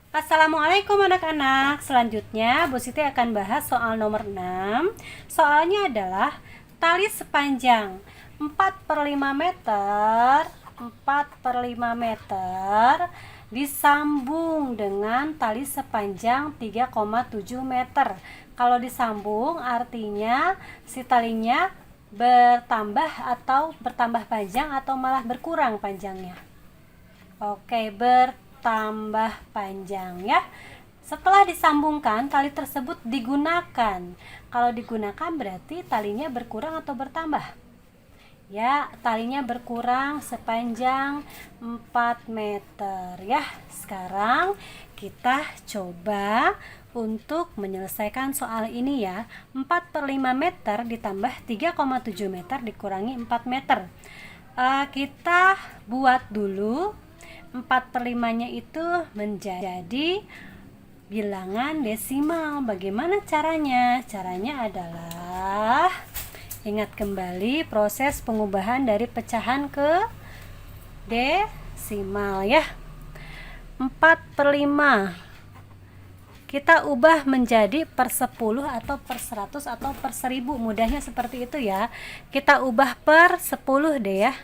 Assalamualaikum anak-anak. Selanjutnya Bu Siti akan bahas soal nomor 6. Soalnya adalah tali sepanjang 4/5 meter 4/5 meter disambung dengan tali sepanjang 3,7 meter. Kalau disambung artinya si talinya bertambah atau bertambah panjang atau malah berkurang panjangnya. Oke, bertambah panjang ya. Setelah disambungkan, tali tersebut digunakan. Kalau digunakan berarti talinya berkurang atau bertambah? Ya, talinya berkurang sepanjang 4 meter ya. Sekarang kita coba untuk menyelesaikan soal ini ya. 4/5 meter ditambah 3,7 meter dikurangi 4 meter. Kita buat dulu 4/5-nya itu menjadi bilangan desimal. Bagaimana caranya? Caranya adalah ingat kembali proses pengubahan dari pecahan ke desimal ya. 4/5 kita ubah menjadi per 10 atau per 100 atau per 1000. Mudahnya seperti itu ya. Kita ubah per 10 deh ya.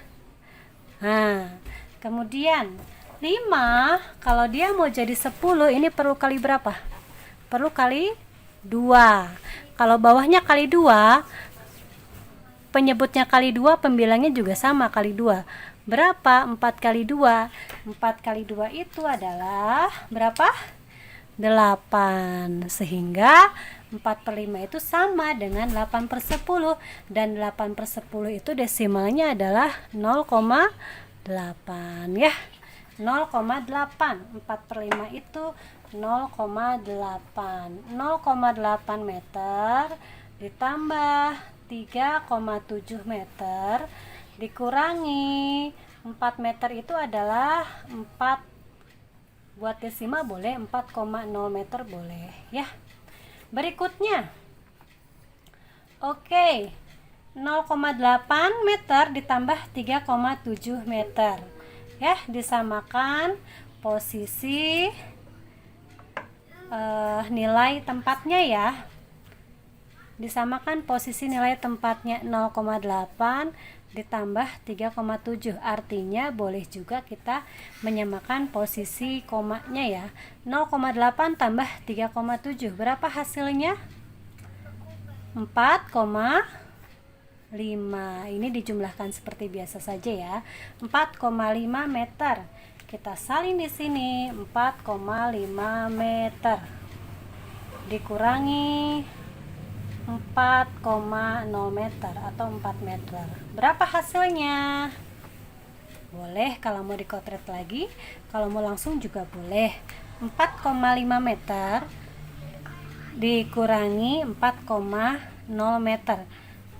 Nah, kemudian 5 kalau dia mau jadi 10 ini perlu kali berapa? Perlu kali 2. Kalau bawahnya kali 2, penyebutnya kali 2, pembilangnya juga sama kali 2. Berapa? 4 kali 2. 4 kali 2 itu adalah berapa? 8. Sehingga 4/5 itu sama dengan 8/10. Dan 8/10 itu desimalnya adalah 0,8 ya. 0,8. 4/5 itu 0,8. 0,8 meter ditambah 3,7 meter dikurangi 4 meter itu adalah 4. Buat desimal boleh, 4,0 meter boleh ya. Berikutnya, oke, 0,8 meter ditambah 3,7 meter ya, disamakan posisi nilai tempatnya ya. Disamakan posisi nilai tempatnya 0,8 ditambah 3,7. Artinya boleh juga kita menyamakan posisi komanya ya. 0,8 tambah 3,7. Berapa hasilnya? 4,5. Ini dijumlahkan seperti biasa saja ya. 4,5 meter. Kita salin di sini 4,5 meter dikurangi 4,0 meter atau 4 meter. Berapa hasilnya? Boleh kalau mau dikotret lagi, kalau mau langsung juga boleh. 4,5 meter dikurangi 4,0 meter.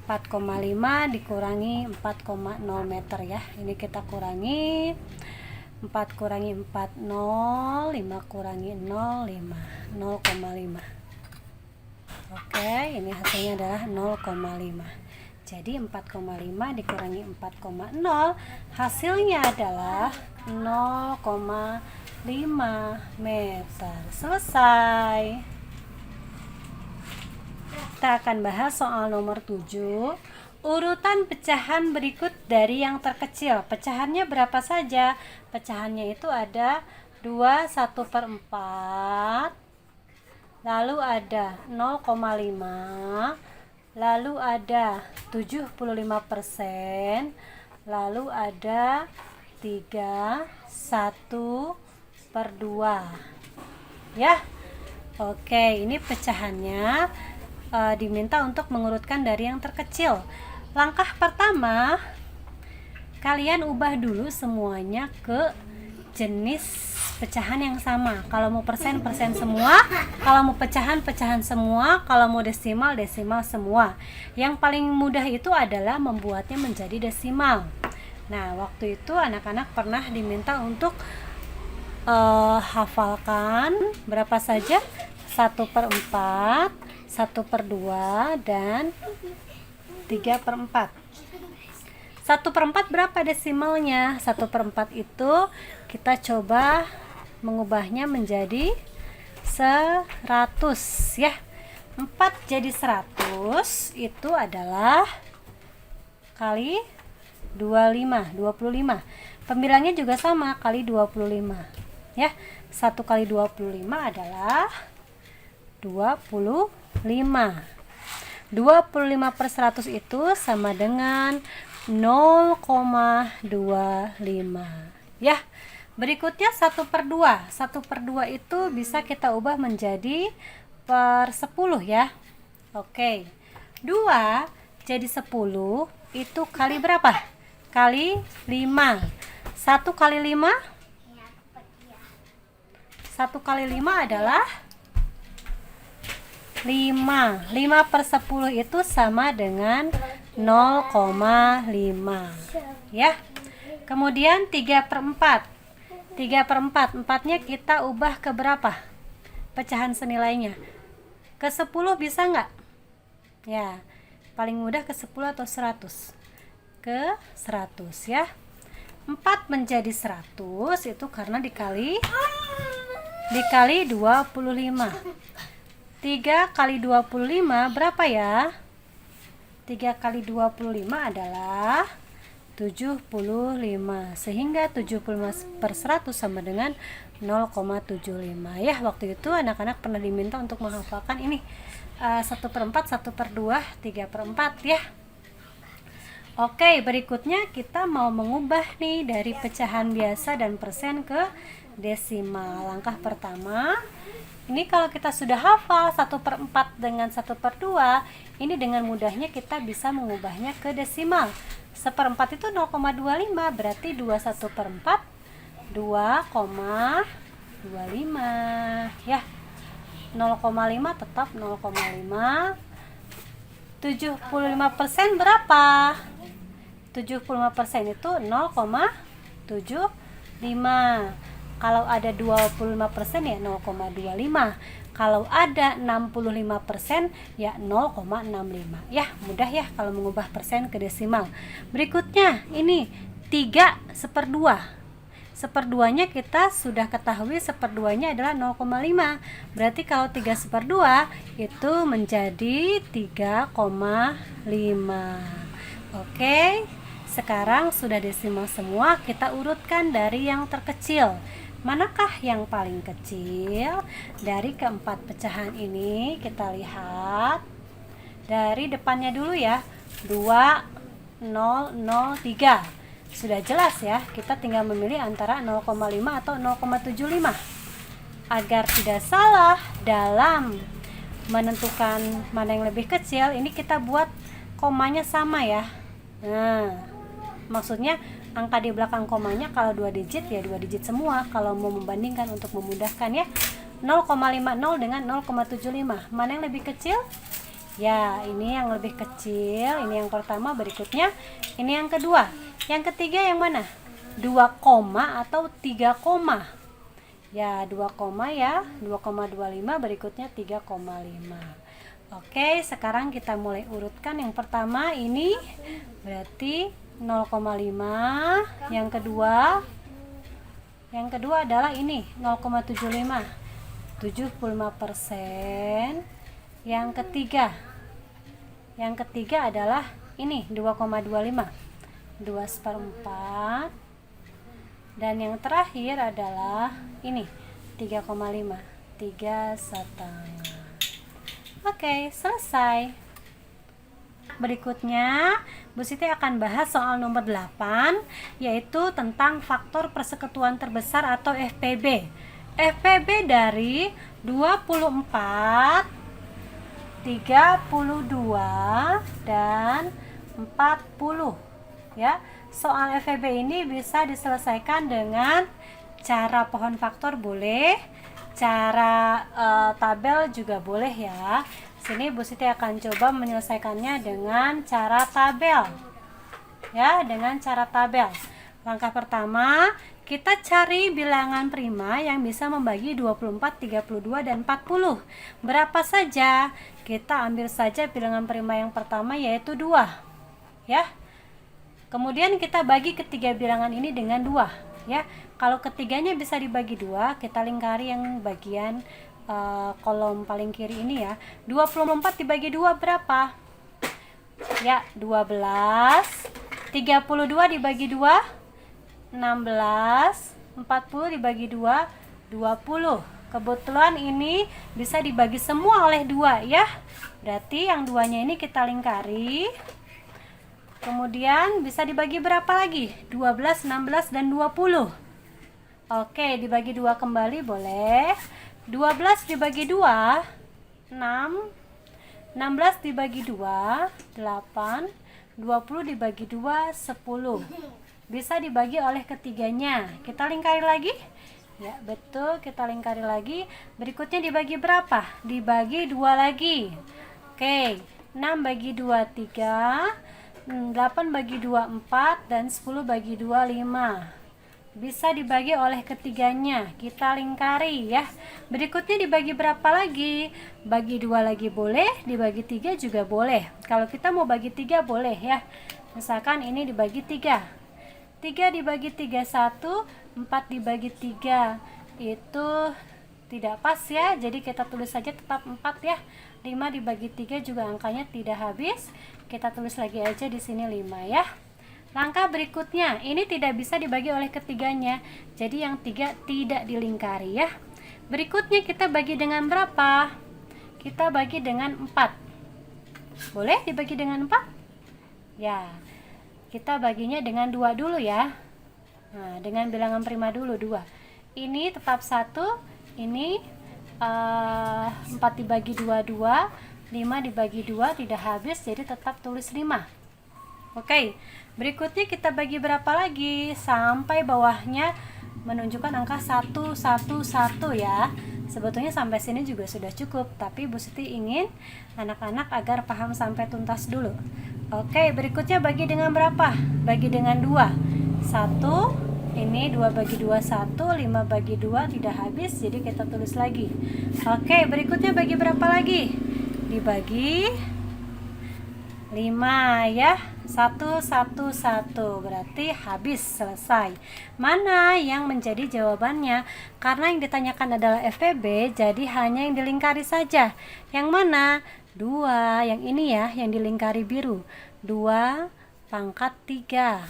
4,5 dikurangi 4,0 meter ya. Ini kita kurangi 4 kurangi 4 0, 5 kurangi 0 5, 0,5. Oke, ini hasilnya adalah 0,5. Jadi 4,5 dikurangi 4,0 hasilnya adalah 0,5 meter. Selesai. Kita akan bahas soal nomor 7. Urutan pecahan berikut dari yang terkecil. Pecahannya berapa saja? Pecahannya itu ada 2 1/4, lalu ada 0,5, lalu ada 75%, lalu ada 3 1/2 ya. Oke, ini pecahannya diminta untuk mengurutkan dari yang terkecil. Langkah pertama, kalian ubah dulu semuanya ke jenis pecahan yang sama. Kalau mau persen, persen semua. Kalau mau pecahan, pecahan semua. Kalau mau desimal, desimal semua. Yang paling mudah itu adalah membuatnya menjadi desimal. Nah, waktu itu anak-anak pernah diminta untuk hafalkan berapa saja? 1/4, 1/2, dan 3/4. 1/4 berapa desimalnya? 1/4 itu kita coba mengubahnya menjadi 100 ya. 4 jadi 100 itu adalah kali 25. Pembilangnya juga sama, kali 25 ya. 1 kali 25 adalah 25. 25 per 100 itu sama dengan 0,25 ya. Berikutnya 1 per 2. 1 per 2 itu bisa kita ubah menjadi per 10 ya. Oke, 2 jadi 10 itu kali berapa? Kali 5. 1 kali 5? 1 kali 5 adalah 5. 5 per 10 itu sama dengan 0,5 ya. Kemudian 3 per 4. 3 per 4. 4-nya kita ubah ke berapa? Pecahan senilainya. Ke 10 bisa nggak? Ya, paling mudah ke 10 atau 100? Ke 100 ya. 4 menjadi 100 itu karena dikali 25. 3 kali 25 berapa ya? 3 kali 25 adalah 75. Sehingga 75 per 100 sama dengan 0,75 ya. Waktu itu anak-anak pernah diminta untuk menghafalkan ini 1 per 4, 1 per 2, 3 per 4 ya. Oke, berikutnya kita mau mengubah nih dari pecahan biasa dan persen ke desimal. Langkah pertama, ini kalau kita sudah hafal 1 per 4 dengan 1 per 2, ini dengan mudahnya kita bisa mengubahnya ke desimal. 1/4 itu 0,25, berarti 21 per 4 2,25 ya. 0,5 tetap 0,5. 75% berapa? 75% itu 0,75. Kalau ada 25% ya 0,25. Kalau ada 65% ya 0,65 ya. Mudah ya kalau mengubah persen ke desimal. Berikutnya ini 3 1/2. 1/2-nya kita sudah ketahui 1/2-nya adalah 0,5. Berarti kalau 3 1/2 itu menjadi 3,5. Oke, sekarang sudah desimal semua, kita urutkan dari yang terkecil. Manakah yang paling kecil? Dari keempat pecahan ini kita lihat dari depannya dulu ya. 2003. Sudah jelas ya, kita tinggal memilih antara 0,5 atau 0,75. Agar tidak salah dalam menentukan mana yang lebih kecil, ini kita buat komanya sama ya. Nah, maksudnya angka di belakang komanya kalau 2 digit ya 2 digit semua. Kalau mau membandingkan untuk memudahkan ya, 0,50 dengan 0,75. Mana yang lebih kecil? Ya, ini yang lebih kecil. Ini yang pertama, berikutnya ini yang kedua. Yang ketiga yang mana? 2 koma atau 3 koma? Ya, 2 koma ya. 2,25, berikutnya 3,5. Oke, sekarang kita mulai urutkan. Yang pertama ini berarti 0,5. Yang kedua adalah ini 0,75. 75%. Yang ketiga adalah ini 2,25. 2/4. Dan yang terakhir adalah ini 3,5. 3,5. Oke, selesai. Berikutnya Bu Siti akan bahas soal nomor 8, yaitu tentang faktor persekutuan terbesar atau FPB. FPB dari 24, 32, dan 40 ya. Soal FPB ini bisa diselesaikan dengan cara pohon faktor boleh, cara tabel juga boleh ya. Sini Bu Siti akan coba menyelesaikannya dengan cara tabel. Ya, dengan cara tabel. Langkah pertama, kita cari bilangan prima yang bisa membagi 24, 32, dan 40. Berapa saja? Kita ambil saja bilangan prima yang pertama yaitu 2. Ya. Kemudian kita bagi ketiga bilangan ini dengan 2. ya. Kalau ketiganya bisa dibagi 2, kita lingkari yang bagian kolom paling kiri ini ya. 24 dibagi 2 berapa? Ya, 12. 32 dibagi 2 16. 40 dibagi 2 20. Kebetulan ini bisa dibagi semua oleh 2 ya. Berarti yang duanya ini kita lingkari. Kemudian bisa dibagi berapa lagi? 12, 16, dan 20. Oke, dibagi 2 kembali boleh. 12 dibagi 2 6. 16 dibagi 2 8. 20 dibagi 2 10. Bisa dibagi oleh ketiganya. Kita lingkari lagi. Ya, betul, kita lingkari lagi. Berikutnya dibagi berapa? Dibagi 2 lagi. Oke, 6 bagi 2 3, 8 bagi 2 4, dan 10 bagi 2 5. Bisa dibagi oleh ketiganya. Kita lingkari ya. Berikutnya dibagi berapa lagi? Bagi 2 lagi boleh, dibagi 3 juga boleh. Kalau kita mau bagi 3 boleh ya. Misalkan ini dibagi 3. 3 dibagi 3 1, 4 dibagi 3 itu tidak pas ya. Jadi kita tulis saja tetap 4 ya. 5 dibagi 3 juga angkanya tidak habis. Kita tulis lagi aja di sini 5 ya. Langkah berikutnya, ini tidak bisa dibagi oleh ketiganya. Jadi yang 3 tidak dilingkari ya. Berikutnya kita bagi dengan berapa? Kita bagi dengan 4. Boleh dibagi dengan 4? Ya. Kita baginya dengan 2 dulu ya. Nah, dengan bilangan prima dulu 2. Ini tetap 1. Ini 4 dibagi 2 2. 5 dibagi 2 tidak habis, jadi tetap tulis 5. Oke, berikutnya kita bagi berapa lagi? Sampai bawahnya menunjukkan angka 1 1 1 ya. Sebetulnya sampai sini juga sudah cukup, tapi Bu Siti ingin anak-anak agar paham sampai tuntas dulu. Oke, berikutnya bagi dengan berapa? Bagi dengan 2. 1. Ini 2 bagi 2 1, 5 bagi 2 tidak habis, jadi kita tulis lagi. Oke, berikutnya bagi berapa lagi? Dibagi 5 ya. 1 1 1, berarti habis, selesai. Mana yang menjadi jawabannya? Karena yang ditanyakan adalah FPB, jadi hanya yang dilingkari saja. Yang mana? 2, yang ini ya, yang dilingkari biru. 2 pangkat 3.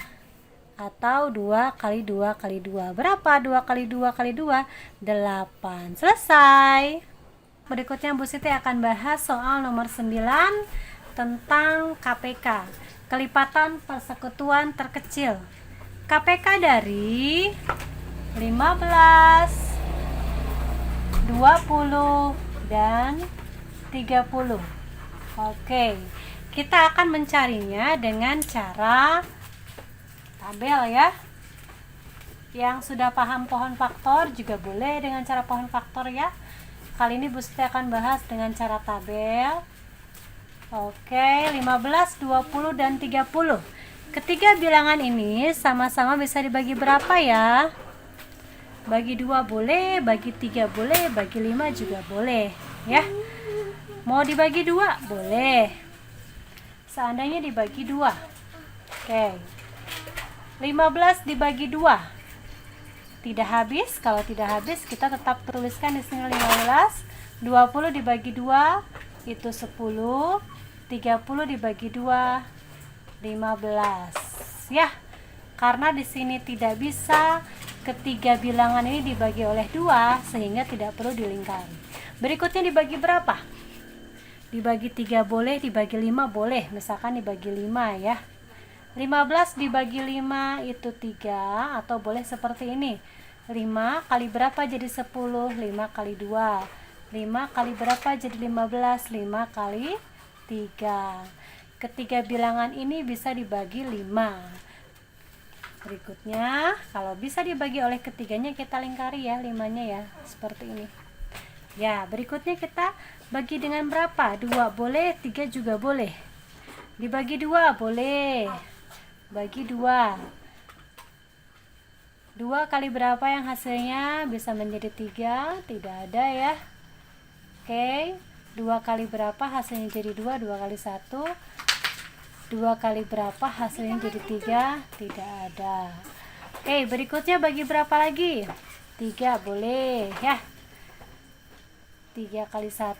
Atau 2 kali 2 kali 2. Berapa 2 kali 2 kali 2? 8. Selesai. Berikutnya Bu Siti akan bahas soal nomor 9 tentang KPK, kelipatan persekutuan terkecil. KPK dari 15, 20, dan 30. Oke, kita akan mencarinya dengan cara tabel ya. Yang sudah paham pohon faktor juga boleh dengan cara pohon faktor ya. Kali ini Bu Siti akan bahas dengan cara tabel. Oke, 15, 20, dan 30. Ketiga bilangan ini sama-sama bisa dibagi berapa ya? Bagi 2 boleh, bagi 3 boleh, bagi 5 juga boleh ya. Mau dibagi 2 boleh. Seandainya dibagi 2. Oke. 15 dibagi 2 tidak habis. Kalau tidak habis kita tetap tuliskan di sini 15. 20 dibagi 2 itu 10. 30 dibagi 2 15 ya. Karena di sini tidak bisa ketiga bilangan ini dibagi oleh 2 sehingga tidak perlu dilingkari. Berikutnya dibagi berapa? Dibagi 3 boleh, dibagi 5 boleh. Misalkan dibagi 5 ya. 15 dibagi 5 itu 3, atau boleh seperti ini. 5 kali berapa jadi 10? 5 kali 2. 5 kali berapa jadi 15? 5 kali 3. Ketiga bilangan ini bisa dibagi 5. Berikutnya, kalau bisa dibagi oleh ketiganya kita lingkari ya 5-nya ya, seperti ini. Ya, berikutnya kita bagi dengan berapa? 2 boleh, 3 juga boleh. Dibagi 2 boleh. Bagi 2. 2 kali berapa yang hasilnya bisa menjadi 3? Tidak ada ya. Oke, 2 kali berapa hasilnya jadi 2? 2 kali 1. 2 kali berapa hasilnya jadi 3? Tidak ada. Berikutnya bagi berapa lagi? 3 boleh ya. 3 kali 1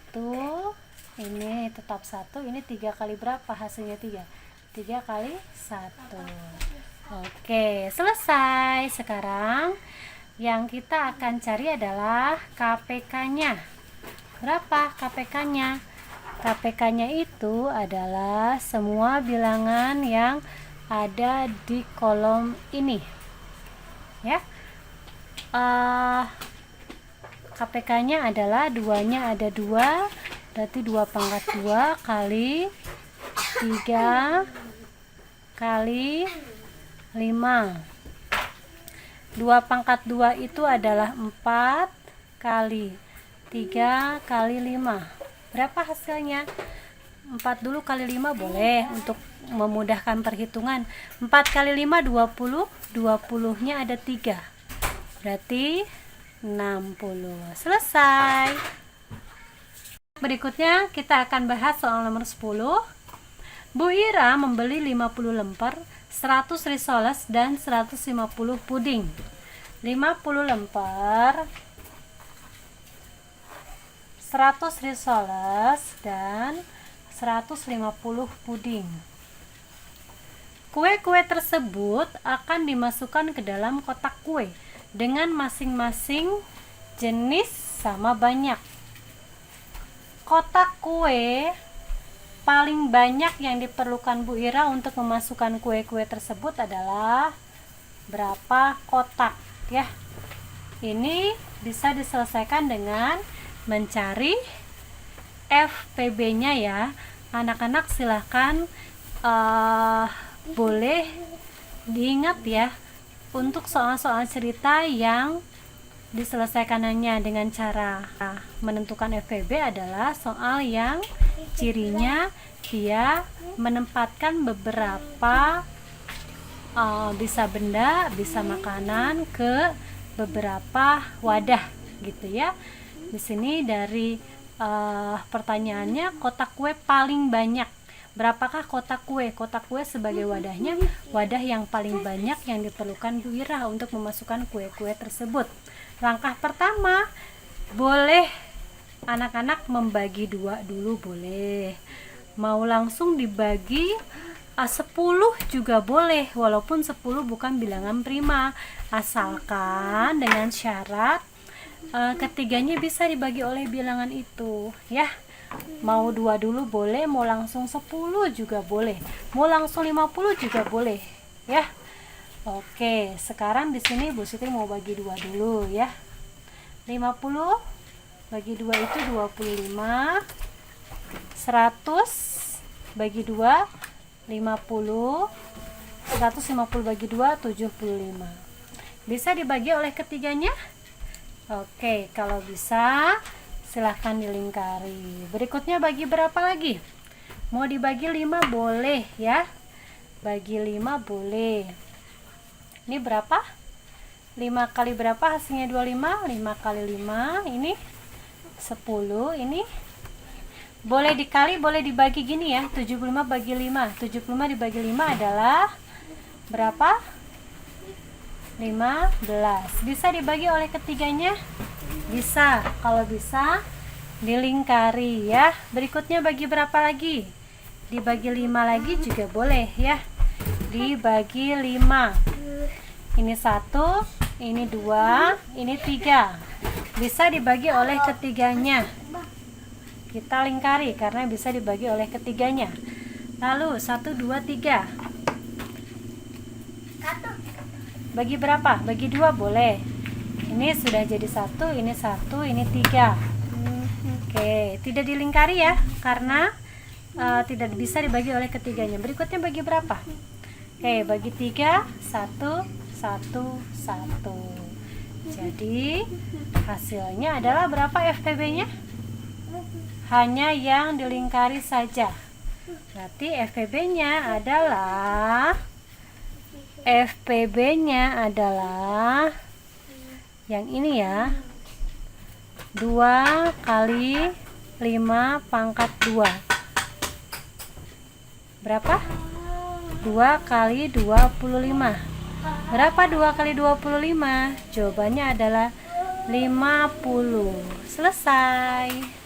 ini tetap 1. Ini 3 kali berapa hasilnya? 3 kali 1. Oke, selesai. Sekarang yang kita akan cari adalah KPK-nya. Berapa KPK-nya? KPK-nya itu adalah semua bilangan yang ada di kolom ini ya. KPK-nya adalah 2-nya ada 2, berarti 2 pangkat 2 kali 3 kali 5. 2 pangkat 2 itu adalah 4 kali 3 kali 5. Berapa hasilnya? 4 dulu kali 5 boleh untuk memudahkan perhitungan. 4 kali 5 20, 20-nya ada 3, berarti 60. Selesai. Berikutnya kita akan bahas soal nomor 10. Bu Ira membeli 50 lemper, 100 risoles dan 150 puding. 50 lemper, 100 risoles dan 150 puding. Kue-kue tersebut akan dimasukkan ke dalam kotak kue dengan masing-masing jenis sama banyak. Kotak kue paling banyak yang diperlukan Bu Ira untuk memasukkan kue-kue tersebut adalah berapa kotak ya. Ini bisa diselesaikan dengan mencari FPB-nya ya. Anak-anak silahkan boleh diingat ya, untuk soal-soal cerita yang diselesaikan hanya dengan cara menentukan FPB adalah soal yang cirinya dia menempatkan beberapa bisa benda, bisa makanan ke beberapa wadah gitu ya. Di sini dari pertanyaannya, kotak kue paling banyak. Berapakah kotak kue? Kotak kue sebagai wadahnya, wadah yang paling banyak yang diperlukan Bu Ira untuk memasukkan kue-kue tersebut. Langkah pertama, boleh anak-anak membagi 2 dulu boleh. Mau langsung dibagi 10 juga boleh, walaupun 10 bukan bilangan prima, asalkan dengan syarat ketiganya bisa dibagi oleh bilangan itu ya. Mau 2 dulu boleh, mau langsung 10 juga boleh, mau langsung 50 juga boleh ya. Oke, sekarang di sini Bu Siti mau bagi 2 dulu ya. 50 bagi 2 itu 25, 100 bagi 2 50, 150 bagi 2 75. Bisa dibagi oleh ketiganya? Oke, kalau bisa silahkan dilingkari. Berikutnya bagi berapa lagi? Mau dibagi 5 boleh ya. Bagi 5 boleh. Ini berapa? 5 kali berapa hasilnya? 25. 5 kali 5 ini 10. Ini boleh dikali, boleh dibagi gini ya. 75 bagi 5. 75 dibagi 5 adalah berapa? 15. Bisa dibagi oleh ketiganya? Bisa. Kalau bisa dilingkari ya. Berikutnya bagi berapa lagi? Dibagi 5 lagi juga boleh ya. Dibagi 5. Ini 1, ini 2, ini 3. Bisa dibagi oleh ketiganya. Kita lingkari karena bisa dibagi oleh ketiganya. Lalu 1, 2, 3. Bagi berapa? Bagi 2 boleh. Ini sudah jadi 1, ini 1, ini 3. Oke, tidak dilingkari ya, karena tidak bisa dibagi oleh ketiganya. Berikutnya bagi berapa? Oke, bagi 3, 1, 1, 1. Jadi hasilnya adalah berapa FPB-nya? Hanya yang dilingkari saja. Berarti FPB-nya adalah yang ini ya, 2 kali 5 pangkat 2. Berapa? 2 kali 25. Berapa 2 kali 25? Jawabannya adalah 50. Selesai.